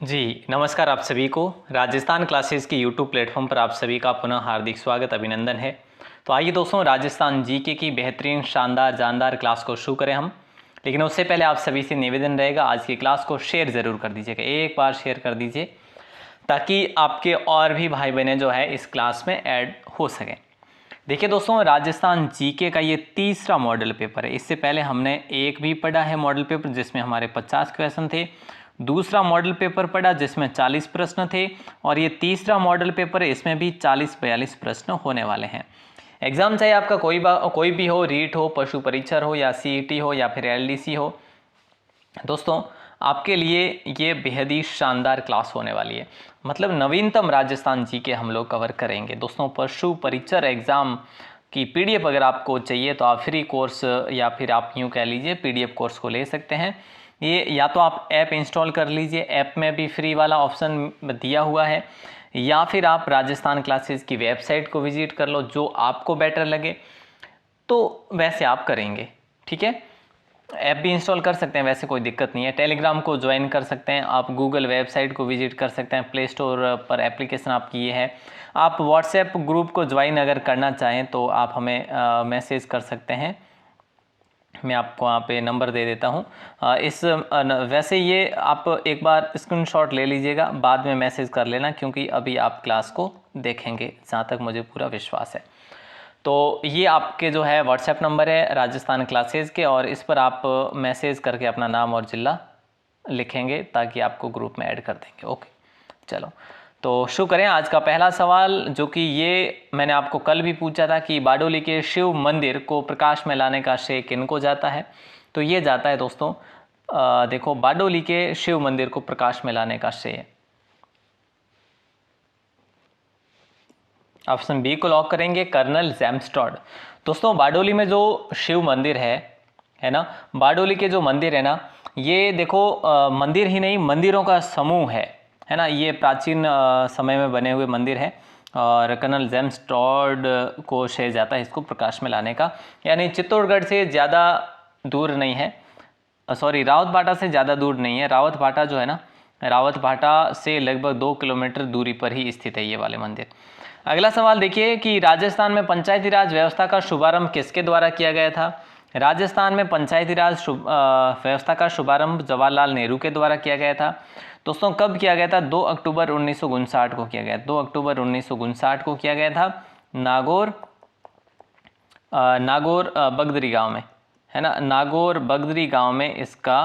जी, नमस्कार आप सभी को। राजस्थान क्लासेस के यूट्यूब प्लेटफॉर्म पर आप सभी का पुनः हार्दिक स्वागत अभिनंदन है। तो आइए दोस्तों, राजस्थान जीके की बेहतरीन शानदार जानदार क्लास को शुरू करें हम। लेकिन उससे पहले आप सभी से निवेदन रहेगा, आज की क्लास को शेयर ज़रूर कर दीजिएगा, एक बार शेयर कर दीजिए ताकि आपके और भी भाई बहनें जो है इस क्लास में ऐड हो सकें। देखिए दोस्तों, राजस्थान जीके का ये तीसरा मॉडल पेपर है। इससे पहले हमने एक भी पढ़ा है मॉडल पेपर जिसमें हमारे 50 क्वेश्चन थे, दूसरा मॉडल पेपर पढ़ा जिसमें 40 प्रश्न थे, और ये तीसरा मॉडल पेपर है, इसमें भी 40-42 प्रश्न होने वाले हैं। एग्जाम चाहे आपका कोई भी हो, रीट हो, पशु परीक्षर हो, या सीईटी हो, या फिर एलडीसी हो, दोस्तों आपके लिए ये बेहद ही शानदार क्लास होने वाली है। मतलब नवीनतम राजस्थान जीके हम लोग कवर करेंगे दोस्तों। पशु परीक्षर एग्ज़ाम की पीडीएफ अगर आपको चाहिए तो आप फ्री कोर्स या फिर आप यूँ कह लीजिए पीडीएफ कोर्स को ले सकते हैं। ये या तो आप ऐप इंस्टॉल कर लीजिए, ऐप में भी फ्री वाला ऑप्शन दिया हुआ है, या फिर आप राजस्थान क्लासेस की वेबसाइट को विजिट कर लो, जो आपको बेटर लगे तो वैसे आप करेंगे। ठीक है, ऐप भी इंस्टॉल कर सकते हैं, वैसे कोई दिक्कत नहीं है। टेलीग्राम को ज्वाइन कर सकते हैं, आप गूगल वेबसाइट को विजिट कर सकते हैं, प्ले स्टोर पर एप्लीकेशन आपकी ये है। आप व्हाट्सएप ग्रुप को ज्वाइन अगर करना चाहें तो आप हमें मैसेज कर सकते हैं, मैं आपको वहाँ पे नंबर दे देता हूँ। वैसे ये आप एक बार स्क्रीनशॉट ले लीजिएगा, बाद में मैसेज कर लेना, क्योंकि अभी आप क्लास को देखेंगे जहाँ तक मुझे पूरा विश्वास है। तो ये आपके जो है व्हाट्सएप नंबर है राजस्थान क्लासेस के, और इस पर आप मैसेज करके अपना नाम और ज़िला लिखेंगे ताकि आपको ग्रुप में ऐड कर देंगे। ओके, चलो तो शुरू करें। आज का पहला सवाल, जो कि ये मैंने आपको कल भी पूछा था कि बारडोली के शिव मंदिर को प्रकाश में लाने का श्रेय किनको जाता है, तो ये जाता है दोस्तों, देखो, बारडोली के शिव मंदिर को प्रकाश में लाने का श्रेय ऑप्शन बी को लॉक करेंगे, कर्नल जेम्स टॉड। दोस्तों बारडोली में जो शिव मंदिर है ना, बारडोली के जो मंदिर है ना, ये देखो मंदिर ही नहीं, मंदिरों का समूह है ना। ये प्राचीन समय में बने हुए मंदिर है, और कर्नल जेम्स टॉड को श्रेय जाता है इसको प्रकाश में लाने का। यानी चित्तौड़गढ़ से ज़्यादा दूर नहीं है, सॉरी, रावत भाटा से ज़्यादा दूर नहीं है। रावत भाटा जो है ना, रावत भाटा से लगभग 2 किलोमीटर दूरी पर ही स्थित है ये वाले मंदिर। अगला सवाल देखिए कि राजस्थान में पंचायती राज व्यवस्था का शुभारंभ किसके द्वारा किया गया था। राजस्थान में पंचायती राज व्यवस्था का शुभारंभ जवाहरलाल नेहरू के द्वारा किया गया था। दोस्तों कब किया गया था? 2 अक्टूबर 1959 को किया गया। 2 अक्टूबर 1959 को किया गया था, नागौर बगदरी गांव में, है ना, नागौर बगदरी गांव में इसका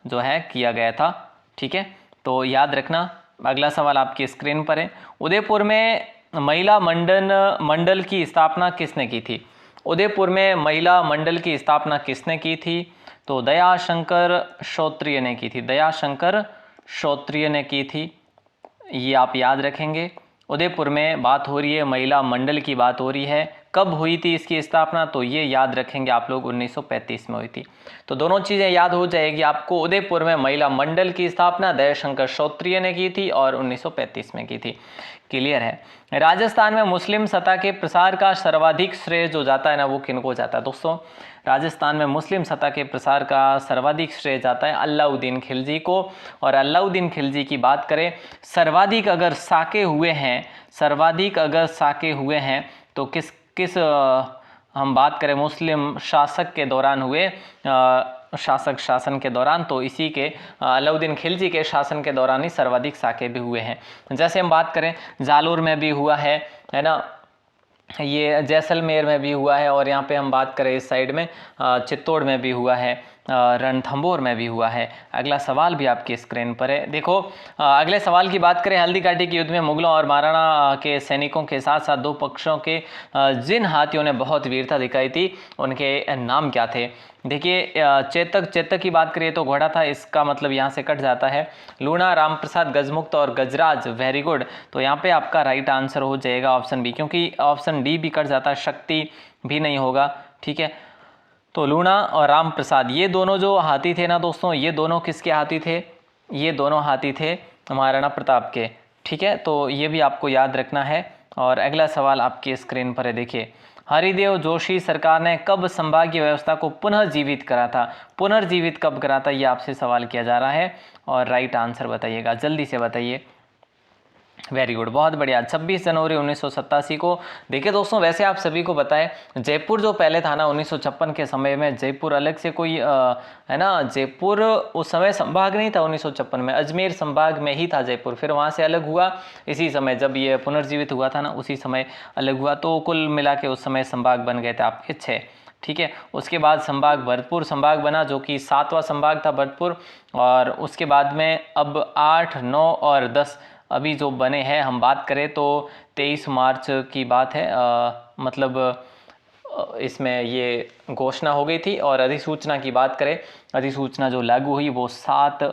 जो है किया गया था। ठीक है, तो याद रखना। अगला सवाल आपकी स्क्रीन पर है। उदयपुर में महिला मंडल की स्थापना किसने की थी? उदयपुर में महिला मंडल की स्थापना किसने की थी? तो दयाशंकर श्रोत्रिय ने की थी। दयाशंकर श्रोत्रिय ने की थी, ये आप याद रखेंगे। उदयपुर में बात हो रही है, महिला मंडल की बात हो रही है। कब हुई थी इसकी स्थापना? तो ये याद रखेंगे आप लोग, 1935 में हुई थी। तो दोनों चीज़ें याद हो जाएगी आपको। उदयपुर में महिला मंडल की स्थापना दयाशंकर श्रोत्रिय ने की थी और 1935 में की थी। क्लियर है। राजस्थान में मुस्लिम सत्ता के प्रसार का सर्वाधिक श्रेय जो जाता है ना, वो किनको जाता है? दोस्तों राजस्थान में मुस्लिम सत्ता के प्रसार का सर्वाधिक श्रेय जाता है अलाउद्दीन खिलजी को। और अलाउद्दीन खिलजी की बात करें, सर्वाधिक अगर साके हुए हैं तो किस हम बात करें मुस्लिम शासक के दौरान हुए, शासन के दौरान, तो इसी के अलाउद्दीन खिलजी के शासन के दौरान ही सर्वाधिक साके भी हुए हैं। जैसे हम बात करें जालोर में भी हुआ है ना, ये जैसलमेर में भी हुआ है, और यहाँ पे हम बात करें इस साइड में चित्तौड़ में भी हुआ है, रणथंभौर में भी हुआ है। अगला सवाल भी आपकी स्क्रीन पर है, देखो। अगले सवाल की बात करें, हल्दी घाटी के युद्ध में मुगलों और महाराणा के सैनिकों के साथ साथ दो पक्षों के जिन हाथियों ने बहुत वीरता दिखाई थी, उनके नाम क्या थे? देखिए चेतक की बात करिए तो घोड़ा था, इसका मतलब यहाँ से कट जाता है। लूणा, रामप्रसाद, गजमुक्त और गजराज, वेरी गुड। तो यहाँ पे आपका राइट आंसर हो जाएगा ऑप्शन बी, क्योंकि ऑप्शन डी भी कट जाता है, शक्ति भी नहीं होगा। ठीक है, तो लूणा और रामप्रसाद, ये दोनों जो हाथी थे ना दोस्तों, ये दोनों किसके हाथी थे? ये दोनों हाथी थे महाराणा प्रताप के। ठीक है, तो ये भी आपको याद रखना है। और अगला सवाल आपकी स्क्रीन पर है, देखिए। हरिदेव जोशी सरकार ने कब संभागीय व्यवस्था को पुनर्जीवित करा था? पुनर्जीवित कब करा था, ये आपसे सवाल किया जा रहा है और राइट आंसर बताइएगा, जल्दी से बताइए। वेरी गुड, बहुत बढ़िया, 26 जनवरी 1987 को। देखिए दोस्तों, वैसे आप सभी को बताएं, जयपुर जो पहले था ना 1956 के समय में, जयपुर अलग से कोई है ना, जयपुर उस समय संभाग नहीं था 1956 में, अजमेर संभाग में ही था जयपुर, फिर वहाँ से अलग हुआ इसी समय, जब ये पुनर्जीवित हुआ था ना उसी समय अलग हुआ, तो कुल मिला के उस समय संभाग बन गए थे आपके 6। ठीक है, उसके बाद संभाग भरतपुर संभाग बना, जो कि 7वां संभाग था भरतपुर, और उसके बाद में अब 8, 9 और 10 अभी जो बने हैं। हम बात करें तो 23 मार्च की बात है, मतलब इसमें ये घोषणा हो गई थी, और अधिसूचना की बात करें, अधिसूचना जो लागू हुई वो 7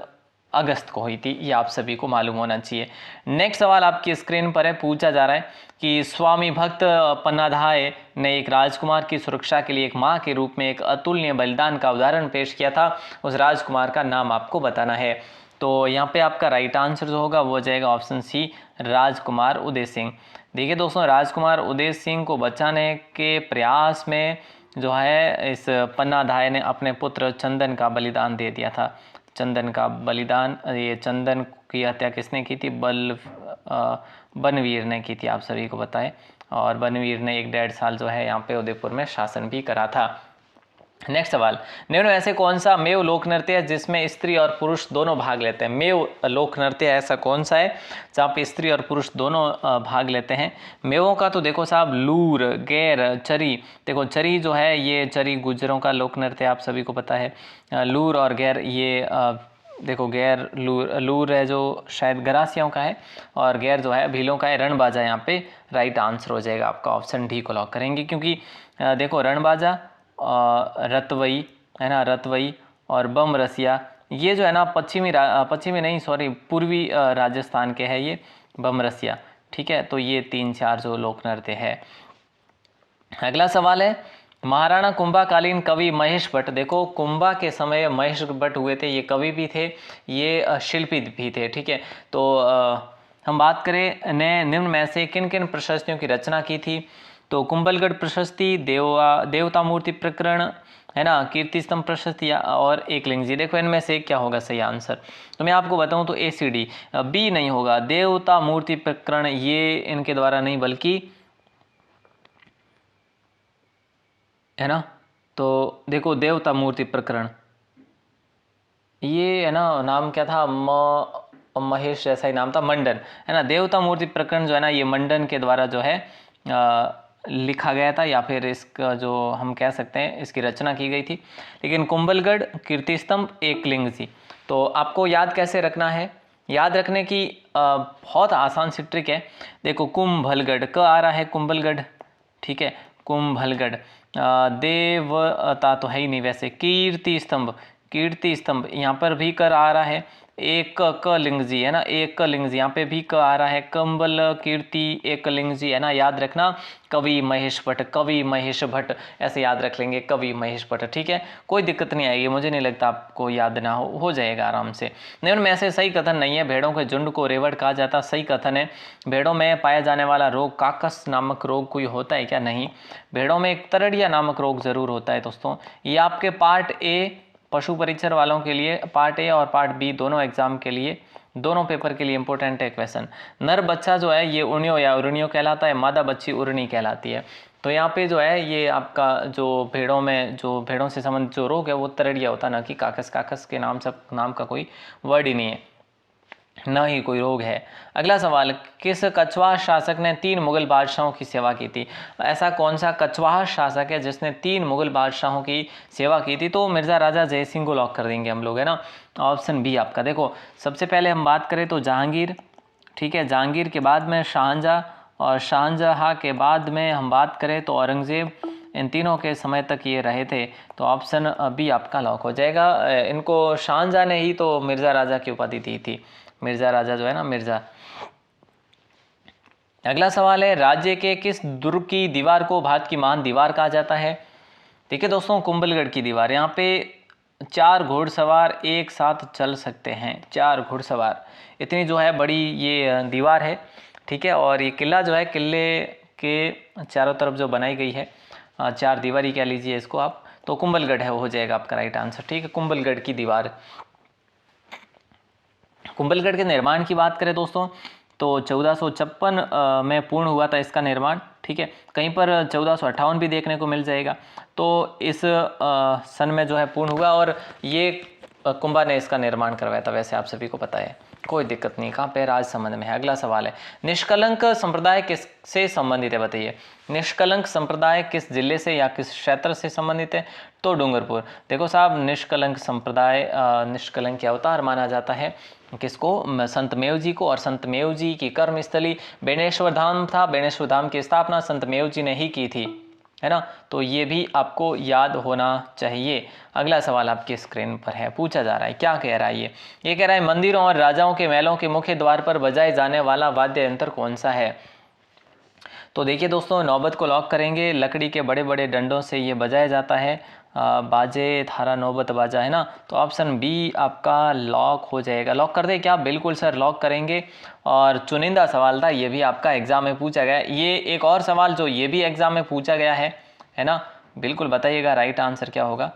अगस्त को हुई थी, ये आप सभी को मालूम होना चाहिए। नेक्स्ट सवाल आपकी स्क्रीन पर है, पूछा जा रहा है कि स्वामी भक्त पन्नाधाय ने एक राजकुमार की सुरक्षा के लिए एक माँ के रूप में एक अतुलनीय बलिदान का उदाहरण पेश किया था, उस राजकुमार का नाम आपको बताना है। तो यहाँ पे आपका राइट आंसर जो होगा वो हो जाएगा ऑप्शन सी, राजकुमार उदय सिंह। देखिए दोस्तों, राजकुमार उदय सिंह को बचाने के प्रयास में जो है इस पन्नाधाय ने अपने पुत्र चंदन का बलिदान दे दिया था। चंदन का बलिदान, ये चंदन की हत्या किसने की थी? बनवीर ने की थी, आप सभी को बताएं, और बनवीर ने 1.5 साल जो है यहाँ पे उदयपुर में शासन भी करा था। नेक्स्ट सवाल, निम्न में से कौन सा मेव लोक नृत्य है जिसमें स्त्री और पुरुष दोनों भाग लेते हैं? मेव लोक नृत्य ऐसा कौन सा है जहाँ पे स्त्री और पुरुष दोनों भाग लेते हैं? मेवों का तो देखो साहब, लूर, गैर, चरी। देखो चरी जो है ये चरी गुजरों का लोक नृत्य आप सभी को पता है। लूर और गैर ये देखो, गैर लूर है जो शायद गरासियों का है, और गैर जो है भीलों का है। रणबाजा यहाँ पे राइट आंसर हो जाएगा आपका, ऑप्शन डी को लॉक करेंगे, क्योंकि देखो रणबाजा, रतवई है ना, रतवई और बम रसिया, ये जो है ना पश्चिमी नहीं सॉरी पूर्वी राजस्थान के है ये बम रसिया। ठीक है, तो ये 3-4 जो लोक नृत्य है। अगला सवाल है, महाराणा कुंभाकालीन कवि महेश भट्ट, देखो कुंभा के समय महेश भट्ट हुए थे, ये कवि भी थे, ये शिल्पी भी थे। ठीक है, तो हम बात करें ने निम्न में से किन किन प्रशस्तियों की रचना की थी? तो कुंभलगढ़ प्रशस्ति, देवता मूर्ति प्रकरण है ना, कीर्ति स्तंभ प्रशस्ति और एकलिंग जी। देखो इनमें से क्या होगा सही आंसर? तो मैं आपको बताऊं तो ACD, बी नहीं होगा, देवता मूर्ति प्रकरण ये इनके द्वारा नहीं बल्कि है ना, तो देखो देवता मूर्ति प्रकरण ये है ना, नाम क्या था, महेश जैसा ही नाम था, मंडन है ना। देवता मूर्ति प्रकरण जो है ना ये मंडन के द्वारा जो है लिखा गया था, या फिर इसका जो हम कह सकते हैं इसकी रचना की गई थी। लेकिन कुंभलगढ़, कीर्ति स्तंभ, एकलिंग जी, तो आपको याद कैसे रखना है? याद रखने की बहुत आसान सी ट्रिक है। देखो कुंभलगढ़ क आ रहा है, कुंभलगढ़, ठीक है, कुंभलगढ़, देवता तो है ही नहीं वैसे, कीर्ति स्तंभ, कीर्ति स्तंभ यहाँ पर भी कर आ रहा है, एक क लिंग जी है ना, एक लिंग जी यहाँ पे भी क आ रहा है, कंबल कीर्ति एक लिंग जी है ना। याद रखना कवि महेश भट्ट, कवि महेश भट्ट ऐसे याद रख लेंगे, कवि महेश भट्ट। ठीक है, कोई दिक्कत नहीं आएगी, मुझे नहीं लगता आपको याद ना हो जाएगा आराम से। निम्न में ऐसे सही कथन नहीं है, भेड़ों के झुंड को रेवड़ कहा जाता, सही कथन है। भेड़ों में पाया जाने वाला रोग काकस नामक रोग कोई होता है क्या? नहीं, भेड़ों में एक तरड़िया नामक रोग जरूर होता है दोस्तों। ये आपके पार्ट ए पशु परीक्षण वालों के लिए, पार्ट ए और पार्ट बी दोनों एग्जाम के लिए, दोनों पेपर के लिए इंपॉर्टेंट है क्वेश्चन। नर बच्चा जो है ये उर्नियो या उर्नियो कहलाता है, मादा बच्ची उर्नी कहलाती है। तो यहाँ पे जो है ये आपका जो भेड़ों में जो भेड़ों से संबंधित जो रोग है वो तरड़िया होता है, ना कि काकस। काकस के नाम का कोई वर्ड ही नहीं है, न ही कोई रोग है। अगला सवाल, किस कछवाहा शासक ने 3 मुगल बादशाहों की सेवा की थी? ऐसा कौन सा कछवाहा शासक है जिसने 3 मुगल बादशाहों की सेवा की थी? तो मिर्ज़ा राजा जय सिंह को लॉक कर देंगे हम लोग, है ना, ऑप्शन बी आपका। देखो सबसे पहले हम बात करें तो जहांगीर, ठीक है, जहांगीर के बाद में शाहजहाँ, और शाहजहाँ के बाद में हम बात करें तो औरंगज़ेब, इन तीनों के समय तक ये रहे थे, तो ऑप्शन बी आपका लॉक हो जाएगा। इनको शाहजहाँ ने ही तो मिर्ज़ा राजा की उपाधि दी थी, मिर्ज़ा राजा जो है ना, मिर्ज़ा। अगला सवाल है, राज्य के किस दुर्ग की दीवार को भारत की महान दीवार कहा जाता है? देखिए दोस्तों, कुंभलगढ़ की दीवार, यहाँ पे 4 घुड़सवार एक साथ चल सकते हैं, 4 घुड़सवार, इतनी जो है बड़ी ये दीवार है। ठीक है, और ये किला जो है, किले के चारों तरफ जो बनाई गई है, चार दीवारी कह लीजिए इसको आप, तो कुंभलगढ़ है, वो हो जाएगा आपका राइट आंसर। ठीक है, कुंभलगढ़ की दीवार। कुंभलगढ़ के निर्माण की बात करें दोस्तों तो 1456 में पूर्ण हुआ था इसका निर्माण। ठीक है, कहीं पर 1458 भी देखने को मिल जाएगा। तो इस सन में जो है पूर्ण हुआ, और ये कुंभा ने इसका निर्माण करवाया था, वैसे आप सभी को पता है, कोई दिक्कत नहीं। कहाँ पे? राज संबंध में है। अगला सवाल है, निष्कलंक संप्रदाय किससे संबंधित है? बताइए, निष्कलंक संप्रदाय किस जिले से या किस क्षेत्र से संबंधित है? तो डूंगरपुर। देखो साहब, निष्कलंक संप्रदाय निष्कलंक के अवतार माना जाता है किसको? संतमेव जी को। और संतमेव जी की कर्मस्थली बेणेश्वर धाम था। बेणेश्वर धाम की स्थापना संतमेव जी ने ही की थी, है ना। तो ये भी आपको याद होना चाहिए। अगला सवाल आपकी स्क्रीन पर है, पूछा जा रहा है, क्या कह रहा है ये कह रहा है मंदिरों और राजाओं के महलों के मुख्य द्वार पर बजाए जाने वाला वाद्य यंत्र कौन सा है? तो देखिए दोस्तों, नौबत को लॉक करेंगे। लकड़ी के बड़े बड़े डंडों से ये बजाया जाता है, बाजे थारा नौबत बाजा, है ना। तो ऑप्शन बी आपका लॉक हो जाएगा। लॉक कर दे क्या? बिल्कुल सर, लॉक करेंगे। और चुनिंदा सवाल था, ये भी आपका एग्जाम में पूछा गया। ये एक और सवाल जो ये भी एग्जाम में पूछा गया है ना। बिल्कुल बताइएगा राइट आंसर क्या होगा,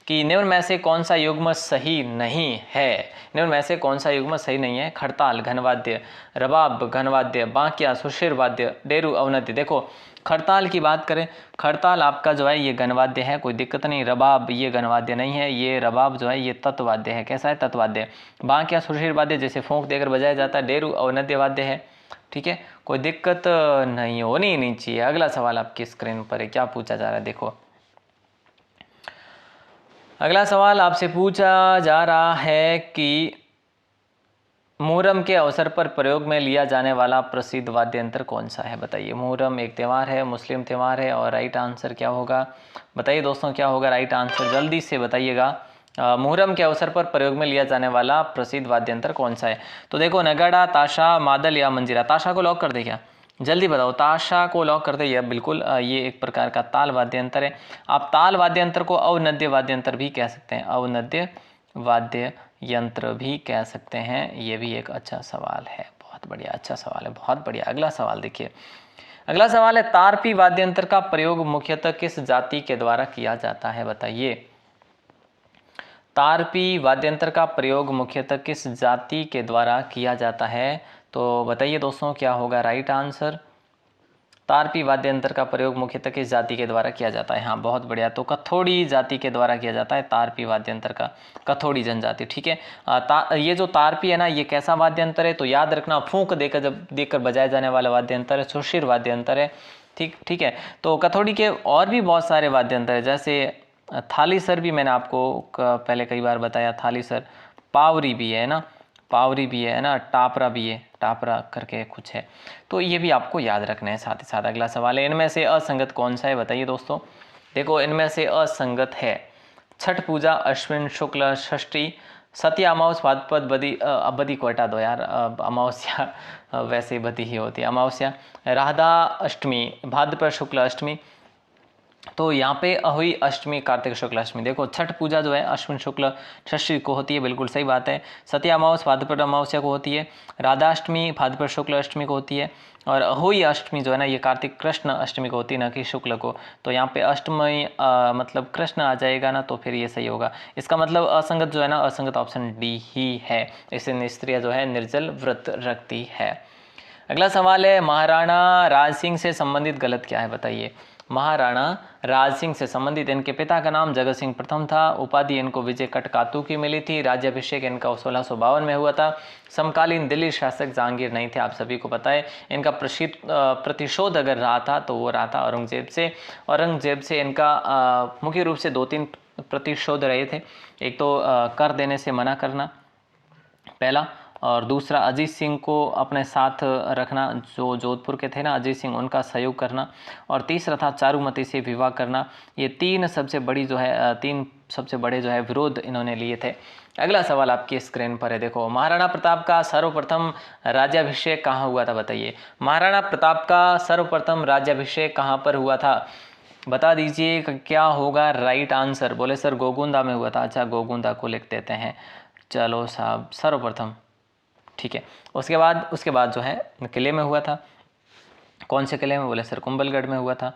कि निम्न में से कौन सा युग्म सही नहीं है? निम्न में से कौन सा युग्म सही नहीं है? खड़ताल घनवाद्य, रबाब घनवाद्य, बांकिया सुशिर वाद्य, डेरू अवनद्य। देखो खड़ताल की बात करें, खड़ताल आपका जो है ये घनवाद्य है, कोई दिक्कत नहीं। रबाब ये घनवाद्य नहीं है, ये रबाब जो है ये तत्वाद्य है। कैसा है? तत्वाद्य। बांकिया सुशिर वाद्य जैसे फूंक देकर बजाया जाता है। डेरू अवनद्य वाद्य है। ठीक है, कोई दिक्कत नहीं होनी नहीं चाहिए। अगला सवाल आपकी स्क्रीन पर है, क्या पूछा जा रहा है देखो। अगला सवाल आपसे पूछा जा रहा है कि मुहर्रम के अवसर पर प्रयोग में लिया जाने वाला प्रसिद्ध वाद्य यंत्र कौन सा है? बताइए। मुहर्रम एक त्यौहार है, मुस्लिम त्यौहार है, और राइट आंसर क्या होगा? बताइए दोस्तों, क्या होगा राइट आंसर? जल्दी से बताइएगा। मुहर्रम के अवसर पर प्रयोग में लिया जाने वाला प्रसिद्ध वाद्य यंत्र कौन सा है? तो देखो, नगाड़ा, ताशा, मादल या मंजीरा। ताशा को लॉक कर दे क्या? जल्दी बताओ, ताशा को लॉक कर दे। यह बिल्कुल ये एक प्रकार का ताल वाद्य यंत्र है। आप ताल वाद्य यंत्र को अवनद्य वाद्य यंत्र भी कह सकते हैं, अवनद्य वाद्य यंत्र भी कह सकते हैं। ये भी एक अच्छा सवाल है, बहुत बढ़िया, अच्छा सवाल है, बहुत बढ़िया। अगला सवाल देखिए, अगला सवाल है, तारपी वाद्य यंत्र का प्रयोग मुख्यतः किस जाति के द्वारा किया जाता है? बताइए। तारपी वाद्य यंत्र का प्रयोग मुख्यतः किस जाति के द्वारा किया जाता है? तो बताइए दोस्तों, क्या होगा राइट आंसर? तारपी वाद्य यंत्र का प्रयोग मुख्यतः किस जाति के द्वारा किया जाता है? हाँ, बहुत बढ़िया। तो कथोड़ी जाति के द्वारा किया जाता है तारपी वाद्य यंत्र का, कथोड़ी जनजाति। ठीक है, ये जो तारपी है ना, ये कैसा वाद्य यंत्र है? तो याद रखना, फूंक देकर जब देकर बजाया जाने वाला वाद्य यंत्र है, सुशिर वाद्य यंत्र है। ठीक है। तो कथोड़ी के और भी बहुत सारे वाद्य यंत्र है, जैसे थालीसर भी मैंने आपको पहले कई बार बताया, थालीसर। पावरी भी है ना, पावरी भी है ना, टापरा भी है, टापरा करके कुछ है। तो ये भी आपको याद रखना है साथ ही साथ। अगला सवाल है, इनमें से असंगत कौन सा है? बताइए दोस्तों। देखो, इनमें से असंगत है छठ पूजा, अश्विन शुक्ल षष्ठी, सत्या अमावस, भाद्रपद बदी। बदी को हटा दो यार, अमावस्या वैसे ही बदी ही होती है, अमावस्या, राधा अष्टमी, भाद्रपद शुक्ल अष्टमी। तो यहाँ पे हुई अष्टमी, कार्तिक शुक्ल अष्टमी। देखो, छठ पूजा जो है अश्विन शुक्ल षष्ठी को होती है, बिल्कुल सही बात है। सत्या अमावस भाद्रपद अमावस्या को होती है। राधाष्टमी भाद्रपद शुक्ल अष्टमी को होती है। और हुई अष्टमी जो है ना, ये कार्तिक कृष्ण अष्टमी को होती है, ना कि शुक्ल को। तो यहाँ पे अष्टमी मतलब कृष्ण आ जाएगा ना, तो फिर ये सही होगा। इसका मतलब असंगत जो है ना, असंगत ऑप्शन डी ही है। इसे स्त्रियाँ जो है निर्जल व्रत रखती है। अगला सवाल है, महाराणा राज सिंह से संबंधित गलत क्या है? बताइए। महाराणा राज सिंह से संबंधित इनके पिता का नाम जगत सिंह प्रथम था। उपाधि इनको विजय कटकातू की मिली थी। राज्याभिषेक इनका 1652 में हुआ था। समकालीन दिल्ली शासक जहांगीर नहीं थे, आप सभी को पता है। इनका प्रतिशोध अगर रहा था तो वो रहा था औरंगजेब से। औरंगजेब से इनका मुख्य रूप से 2-3 प्रतिशोध रहे थे। एक तो कर देने से मना करना पहला, और दूसरा अजीत सिंह को अपने साथ रखना, जो जोधपुर के थे ना अजीत सिंह, उनका सहयोग करना, और तीसरा था चारुमती से विवाह करना। ये तीन सबसे बड़ी जो है तीन सबसे बड़े जो है विरोध इन्होंने लिए थे। अगला सवाल आपकी स्क्रीन पर है, देखो। महाराणा प्रताप का सर्वप्रथम राज्याभिषेक कहाँ हुआ था? बताइए। महाराणा प्रताप का सर्वप्रथम राज्याभिषेक कहाँ पर हुआ था? बता दीजिए क्या होगा राइट आंसर? बोले सर गोगुंदा में हुआ था। अच्छा, गोगुंदा को लिख देते हैं। चलो साहब, सर्वप्रथम, ठीक है। उसके बाद जो है किले में हुआ था। कौन से किले में? बोले सर कुंभलगढ़ में हुआ था।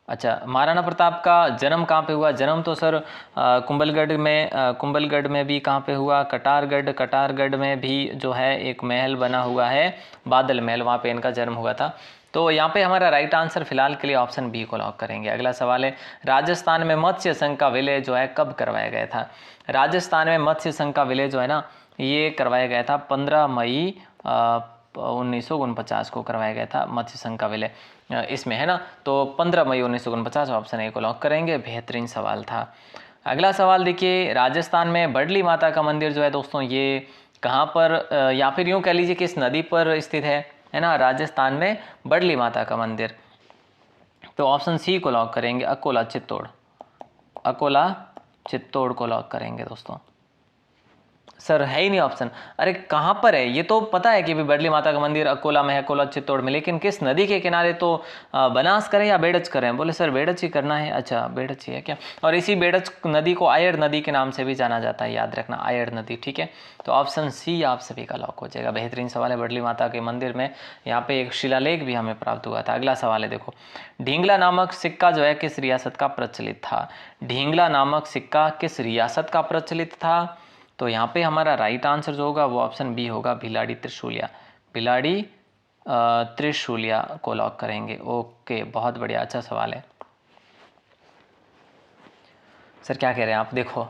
अच्छा, महाराणा प्रताप का जन्म कहाँ पे हुआ? जन्म तो सर कुंभलगढ़ में भी कहाँ पे हुआ? कटारगढ़ में भी जो है एक महल बना हुआ है, बादल महल, वहाँ पे इनका जन्म हुआ था। तो यहाँ पे हमारा राइट आंसर फिलहाल के लिए ऑप्शन बी को लॉक करेंगे। अगला सवाल है, राजस्थान में मत्स्य संघ का विलय जो है कब करवाया गया था? राजस्थान में मत्स्य संघ का विलय जो है ना, ये करवाया गया था 15 मई 1949 को करवाया गया था मत्स्य संघ का विलय इसमें, है ना। तो 15 मई 1949 ऑप्शन ए को लॉक करेंगे। बेहतरीन सवाल था। अगला सवाल देखिए, राजस्थान में बडली माता का मंदिर जो है दोस्तों, ये कहाँ पर या फिर यूँ कह लीजिए किस नदी पर स्थित है ना? राजस्थान में बडली माता का मंदिर, तो ऑप्शन सी को लॉक करेंगे, अकोला चित्तौड़ को लॉक करेंगे दोस्तों। सर है ही नहीं ऑप्शन। अरे कहाँ पर है? ये तो पता है कि भी बडली माता का मंदिर अकोला में है, अकोला चित्तौड़ में, लेकिन किस नदी के किनारे? तो बनास करें या बेड़च करें? बोले सर बेड़च ही करना है। अच्छा, बेड़च ही है क्या? और इसी बेड़च नदी को आयर नदी के नाम से भी जाना जाता है, याद रखना, आयर नदी, ठीक है। तो ऑप्शन सी आप सभी का लॉक हो जाएगा। बेहतरीन सवाल है। बडली माता के मंदिर में यहाँ पे एक शिलालेख भी हमें प्राप्त हुआ था। अगला सवाल है, देखो, ढींगला नामक सिक्का जो है किस रियासत का प्रचलित था? ढींगला नामक सिक्का किस रियासत का प्रचलित था? तो यहाँ पे हमारा राइट आंसर जो होगा वो ऑप्शन बी होगा, भिलाड़ी त्रिशूलिया को लॉक करेंगे। ओके, बहुत बढ़िया, अच्छा सवाल है। सर क्या कह रहे हैं आप? देखो,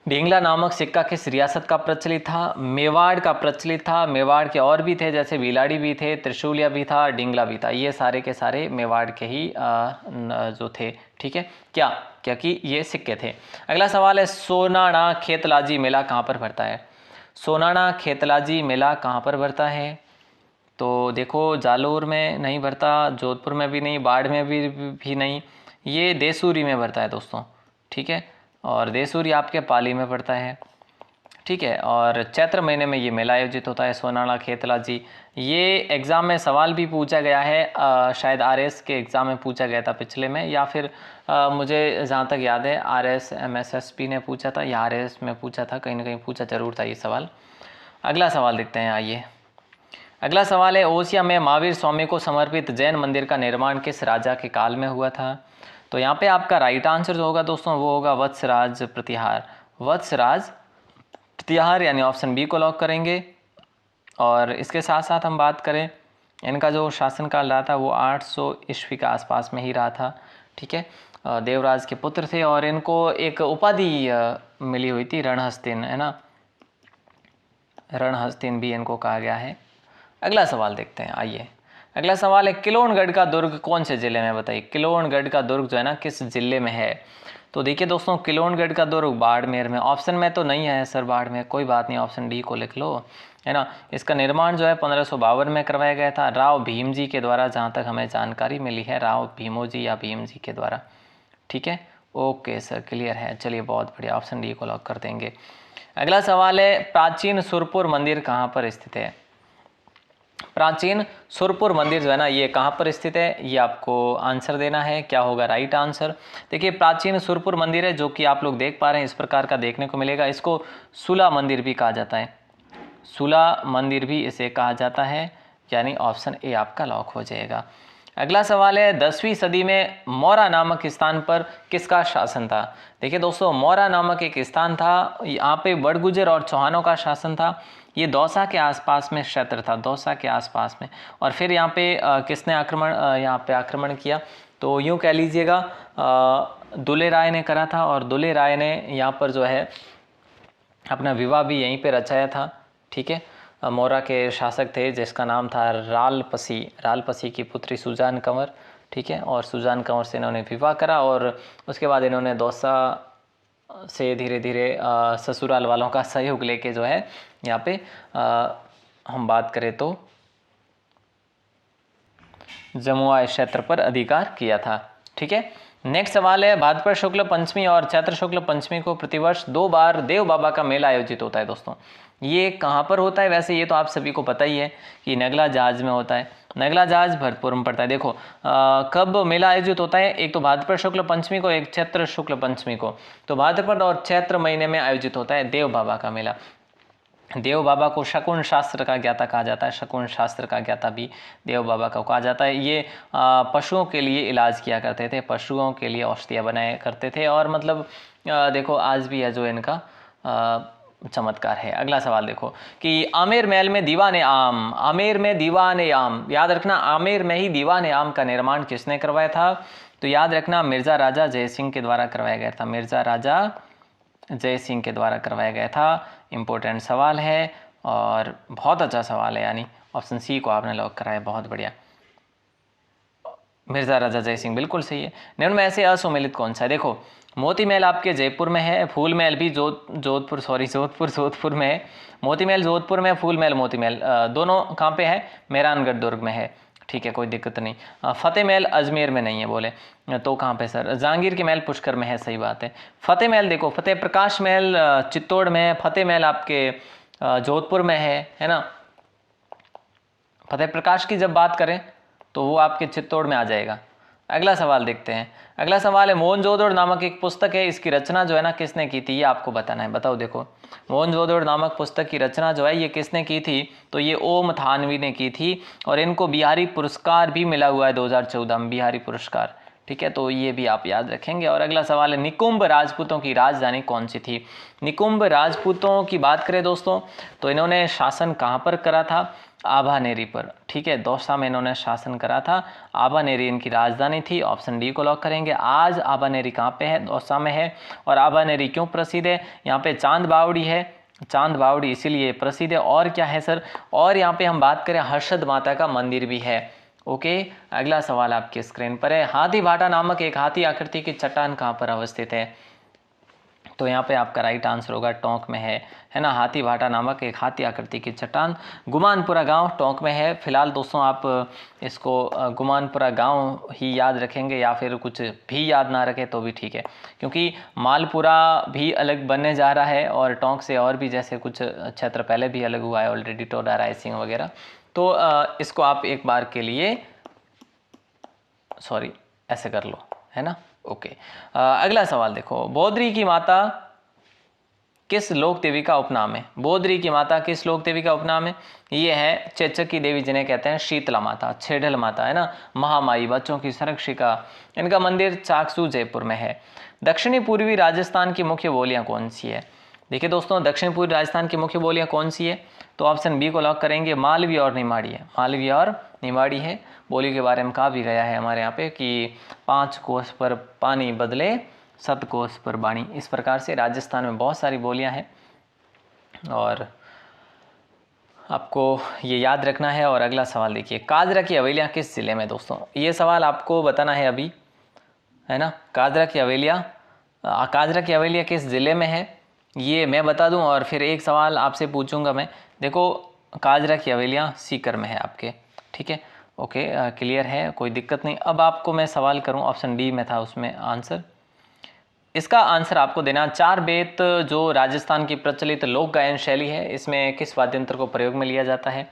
ढींगला नामक सिक्का किस रियासत का प्रचलित था? मेवाड़ का प्रचलित था। मेवाड़ के और भी थे, जैसे भिलाड़ी भी थे, त्रिशूलिया भी था, ढींगला भी था। ये सारे के सारे मेवाड़ के ही जो थे, ठीक है, क्योंकि ये सिक्के थे। अगला सवाल है, सोनाणा खेतलाजी मेला कहाँ पर भरता है? सोनाणा खेतलाजी मेला कहाँ पर भरता है? तो देखो, जालोर में नहीं भरता, जोधपुर में भी नहीं, बाढ़ में भी नहीं, ये देसूरी में भरता है दोस्तों, ठीक है। और देसूरी आपके पाली में पड़ता है, ठीक है। और चैत्र महीने में ये मेला आयोजित होता है, सोनाणा खेतलाजी। ये एग्ज़ाम में सवाल भी पूछा गया है, शायद आरएस के एग्ज़ाम में पूछा गया था पिछले में, या फिर मुझे जहाँ तक याद है आरएस एमएसएसपी ने पूछा था या आरएस में पूछा था, कहीं ना कहीं पूछा जरूर था ये सवाल। अगला सवाल देखते हैं, आइए। अगला सवाल है, ओसिया में महावीर स्वामी को समर्पित जैन मंदिर का निर्माण किस राजा के काल में हुआ था? तो यहाँ पे आपका राइट आंसर जो होगा दोस्तों वो होगा वत्सराज प्रतिहार, यानी ऑप्शन बी को लॉक करेंगे। और इसके साथ साथ हम बात करें, इनका जो शासनकाल रहा था वो 800 ईस्वी के आसपास में ही रहा था, ठीक है। देवराज के पुत्र थे और इनको एक उपाधि मिली हुई थी, रणहस्तिन, है ना, रणहस्तिन भी इनको कहा गया है। अगला सवाल देखते हैं, आइए। अगला सवाल है, किलोनगढ़ का दुर्ग कौन से जिले में? बताइए, किलोनगढ़ का दुर्ग जो है ना किस जिले में है? तो देखिए दोस्तों, किलोनगढ़ का दुर्ग बाड़मेर में। ऑप्शन में तो नहीं है सर बाड़मेर, कोई बात नहीं, ऑप्शन डी को लिख लो, है ना। इसका निर्माण जो है 1552 में करवाया गया था राव भीम जी के द्वारा, जहाँ तक हमें जानकारी मिली है, राव भीमो जी या भीम जी के द्वारा, ठीक है। ओके सर, क्लियर है, चलिए बहुत बढ़िया, ऑप्शन डी को लॉक कर देंगे। अगला सवाल है, प्राचीन सुरपुर मंदिर कहाँ पर स्थित है? प्राचीन सुरपुर मंदिर जो है ना ये कहाँ पर स्थित है, ये आपको आंसर देना है। क्या होगा राइट आंसर? देखिए, प्राचीन सुरपुर मंदिर है, जो कि आप लोग देख पा रहे हैं, इस प्रकार का देखने को मिलेगा। इसको सुला मंदिर भी कहा जाता है, सुला मंदिर भी इसे कहा जाता है, यानी ऑप्शन ए आपका लॉक हो जाएगा। अगला सवाल है, 10वीं सदी में मौरा नामक स्थान पर किसका शासन था? देखिए दोस्तों, मौरा नामक एक स्थान था, यहाँ पे बड़गुजर और चौहानों का शासन था। ये दौसा के आसपास में क्षेत्र था, दौसा के आसपास में। और फिर यहाँ पे किसने आक्रमण किया? तो यूँ कह लीजिएगा दुले राय ने करा था, और दुले राय ने यहाँ पर जो है अपना विवाह भी यहीं पे रचाया था, ठीक है। मौर्य के शासक थे जिसका नाम था रालपसी की पुत्री सुजान कंवर, ठीक है। और सुजान कंवर से इन्होंने विवाह करा, और उसके बाद इन्होंने दौसा से धीरे धीरे ससुराल वालों का सहयोग लेके जो है यहाँ पे हम बात करें तो जमुआ क्षेत्र पर अधिकार किया था, ठीक है। नेक्स्ट सवाल है, भाद्रपद शुक्ल पंचमी और चैत्र शुक्ल पंचमी को प्रतिवर्ष 2 बार देव बाबा का मेला आयोजित होता है दोस्तों। ये कहाँ पर होता है? वैसे ये तो आप सभी को पता ही है कि नगला जहाज में होता है, नगला जहाज भरतपुर में पड़ता है। देखो कब मेला आयोजित होता है, एक तो भाद्रपद शुक्ल पंचमी को, एक चैत्र शुक्ल पंचमी को। तो भाद्रपद और चैत्र महीने में आयोजित होता है देव बाबा का मेला। देव बाबा को शकुन शास्त्र का ज्ञाता कहा जाता है, शकुन शास्त्र का ज्ञाता भी देव बाबा को कहा जाता है। ये पशुओं के लिए इलाज किया करते थे, पशुओं के लिए औषधियाँ बनाया करते थे, और मतलब देखो आज भी है जो इनका चमत्कार है। अगला सवाल देखो कि आमेर महल में दीवाने आम, आमेर में दीवाने आम, याद रखना आमेर में ही दीवाने आम का निर्माण किसने करवाया था? तो याद रखना मिर्ज़ा राजा जय सिंह के द्वारा करवाया गया था, मिर्ज़ा राजा जय सिंह के द्वारा करवाया गया था। इम्पोर्टेंट सवाल है और बहुत अच्छा सवाल है, यानी ऑप्शन सी को आपने लॉक कराया, बहुत बढ़िया। मिर्ज़ा राजा जय सिंह बिल्कुल सही है। निम्न में ऐसे असुमेलित कौन सा है? देखो मोती महल आपके जयपुर में है, फूल महल भी जोधपुर में है। मोती महल जोधपुर में, फूल महल मोती महल दोनों कहाँ पे है? मेहरानगढ़ दुर्ग में है, ठीक है, कोई दिक्कत नहीं। फतेह महल अजमेर में नहीं है बोले, तो कहाँ पे सर? जहांगीर की महल पुष्कर में है, सही बात है। फतेह महल देखो, फतेह प्रकाश महल चित्तौड़ में है, फतेह महल आपके जोधपुर में है ना। फतेह प्रकाश की जब बात करें तो वो आपके चित्तौड़ में आ जाएगा। अगला सवाल देखते हैं। अगला सवाल है मोहनजोदड़ो नामक एक पुस्तक है, इसकी रचना जो है ना किसने की थी, ये आपको बताना है। बताओ देखो मोहनजोदड़ो नामक पुस्तक की रचना जो है ये किसने की थी? तो ये ओम थानवी ने की थी, और इनको बिहारी पुरस्कार भी मिला हुआ है 2014 में, बिहारी पुरस्कार, ठीक है, तो ये भी आप याद रखेंगे। और अगला सवाल है निकुंभ राजपूतों की राजधानी कौन सी थी? निकुंभ राजपूतों की बात करें दोस्तों तो इन्होंने शासन कहाँ पर करा था? आभानेरी पर, ठीक है, दौसा में इन्होंने शासन करा था, आभानेरी इनकी राजधानी थी। ऑप्शन डी को लॉक करेंगे। आज आभानेरी कहाँ पे है? दौसा में है। और आभानेरी क्यों प्रसिद्ध है? यहाँ पे चांद बावड़ी है, चांद बावड़ी इसीलिए प्रसिद्ध है। और क्या है सर? और यहाँ पे हम बात करें हर्षद माता का मंदिर भी है। ओके, अगला सवाल आपकी स्क्रीन पर है। हाथी भाटा नामक एक हाथी आकृति की चट्टान कहाँ पर अवस्थित है? तो यहाँ पे आपका राइट आंसर होगा टोंक में है ना। हाथी भाटा नामक एक हाथी आकृति की चट्टान गुमानपुरा गांव टोंक में है। फिलहाल दोस्तों आप इसको गुमानपुरा गांव ही याद रखेंगे, या फिर कुछ भी याद ना रखें तो भी ठीक है, क्योंकि मालपुरा भी अलग बनने जा रहा है, और टोंक से और भी जैसे कुछ क्षेत्र पहले भी अलग हुआ है ऑलरेडी, टोडा रायसिंह वगैरह। तो इसको आप एक बार के लिए सॉरी ऐसे कर लो, है ना। ओके, अगला सवाल देखो। बोधरी की माता किस लोक देवी का उपनाम है? बोधरी की माता किस लोक देवी का उपनाम है? ये है चेचक की देवी, जिन्हें कहते हैं शीतला माता, छेडल माता, है ना, महामाई, बच्चों की संरक्षिका। इनका मंदिर चाकसू जयपुर में है। दक्षिणी पूर्वी राजस्थान की मुख्य बोलियां कौन सी है? देखिए दोस्तों दक्षिण पूर्वी राजस्थान की मुख्य बोलियां कौन सी है? तो ऑप्शन बी को लॉक करेंगे, मालवी और निमाड़ी है, मालवी और निमाड़ी है। बोली के बारे में कहा भी गया है हमारे यहाँ पे कि 5 कोस पर पानी बदले 7 कोस पर बाणी। इस प्रकार से राजस्थान में बहुत सारी बोलियां हैं और आपको ये याद रखना है। और अगला सवाल देखिए, काजरा की हवेलियाँ किस जिले में? दोस्तों ये सवाल आपको बताना है अभी, है ना। काजरा की हवेलियाँ किस जिले में है ये मैं बता दूं, और फिर एक सवाल आपसे पूछूंगा मैं। देखो काजरा की हवेलियाँ सीकर में है आपके, ठीक है, ओके, क्लियर है, कोई दिक्कत नहीं। अब आपको मैं सवाल करूं, ऑप्शन डी में था उसमें आंसर, इसका आंसर आपको देना। 4 बेत जो राजस्थान की प्रचलित लोक गायन शैली है, इसमें किस वाद्य यंत्र को प्रयोग में लिया जाता है?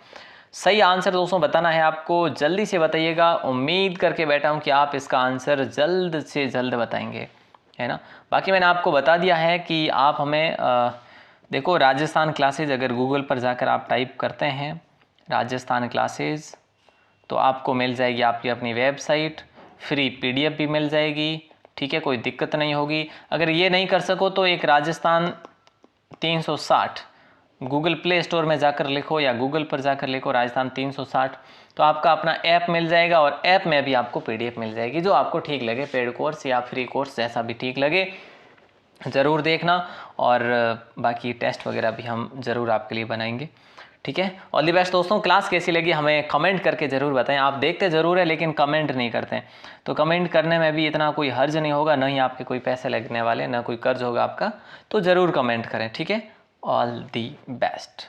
सही आंसर दोस्तों बताना है आपको, जल्दी से बताइएगा। उम्मीद करके बैठा हूं कि आप इसका आंसर जल्द से जल्द बताएंगे, है ना। बाकी मैंने आपको बता दिया है कि आप हमें देखो राजस्थान क्लासेज अगर गूगल पर जाकर आप टाइप करते हैं राजस्थान क्लासेज तो आपको मिल जाएगी आपकी अपनी वेबसाइट, फ्री PDF भी मिल जाएगी, ठीक है, कोई दिक्कत नहीं होगी। अगर ये नहीं कर सको तो एक राजस्थान 360 गूगल प्ले स्टोर में जाकर लिखो या गूगल पर जाकर लिखो राजस्थान 360, तो आपका अपना ऐप मिल जाएगा, और ऐप में भी आपको PDF मिल जाएगी, जो आपको ठीक लगे, पेड कोर्स या फ्री कोर्स जैसा भी ठीक लगे ज़रूर देखना। और बाकी टेस्ट वगैरह भी हम ज़रूर आपके लिए बनाएंगे, ठीक है। ऑल दी बेस्ट दोस्तों। क्लास कैसी लगी हमें कमेंट करके ज़रूर बताएं। आप देखते ज़रूर है लेकिन कमेंट नहीं करते हैं, तो कमेंट करने में भी इतना कोई हर्ज नहीं होगा, ना ही आपके कोई पैसे लगने वाले, ना कोई कर्ज होगा आपका, तो ज़रूर कमेंट करें, ठीक है। All the best.